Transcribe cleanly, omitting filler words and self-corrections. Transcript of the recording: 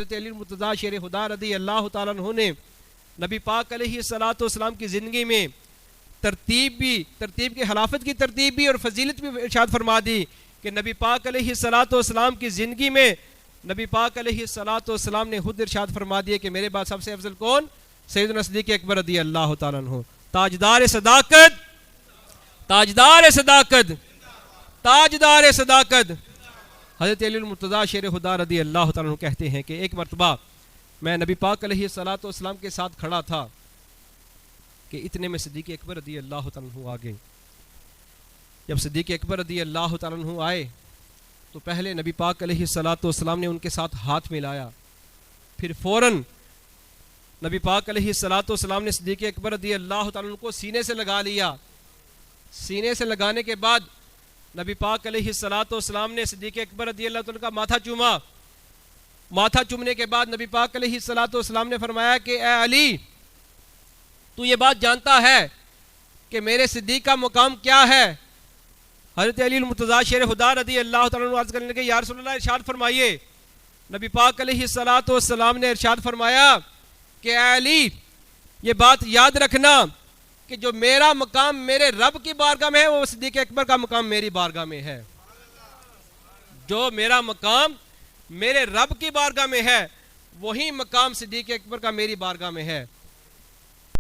حضرت علی المرتضیٰ شیر خدا رضی اللہ تعالیٰ عنہ نے نبی پاک علیہ الصلوۃ والسلام کی زندگی میں ترتیب کی خلافت کی ترتیب بھی اور فضیلت بھی ارشاد فرما دی کہ نبی پاک علیہ الصلوۃ والسلام کی زندگی میں نبی پاک علیہ الصلوۃ والسلام نے خود ارشاد فرما دیا کہ میرے بعد سب سے افضل کون؟ سیدنا صدیق اکبر رضی اللہ تعالیٰ عنہ، تاجدار صداقت، تاجدار صداقت، تاجدار صداقت۔ حضرت علی المرتضیٰ شیر خدا رضی اللہ تعالیٰ عنہ کہتے ہیں کہ ایک مرتبہ میں نبی پاک علیہ الصلوۃ والسلام کے ساتھ کھڑا تھا کہ اتنے میں صدیق اکبر رضی اللہ تعالیٰ عنہ آگئے۔ جب صدیق اکبر رضی اللہ تعالیٰ عنہ آئے تو پہلے نبی پاک علیہ الصلوۃ والسلام نے ان کے ساتھ ہاتھ ملایا، پھر فوراً نبی پاک علیہ الصلوۃ والسلام نے صدیق اکبر رضی اللہ تعالیٰ عنہ کو سینے سے لگا لیا۔ سینے سے لگانے کے بعد نبی پاک علیہ الصلوۃ والسلام نے صدیق اکبر رضی اللہ تعالیٰ کا ماتھا چوما۔ ماتھا چومنے کے بعد نبی پاک علیہ الصلوۃ والسلام نے فرمایا کہ اے علی، تو یہ بات جانتا ہے کہ میرے صدیق کا مقام کیا ہے؟ حضرت علی المرتضیٰ شیر خدا رضی اللہ تعالیٰ عنہ عرض کرنے لگے یا رسول اللہ ارشاد فرمائیے۔ نبی پاک علیہ الصلوۃ والسلام نے ارشاد فرمایا کہ اے علی، یہ بات یاد رکھنا کہ جو میرا مقام میرے رب کی بارگاہ میں ہے وہ صدیق اکبر کا مقام میری بارگاہ میں ہے۔ جو میرا مقام میرے رب کی بارگاہ میں ہے وہی مقام صدیق اکبر کا میری بارگاہ میں ہے۔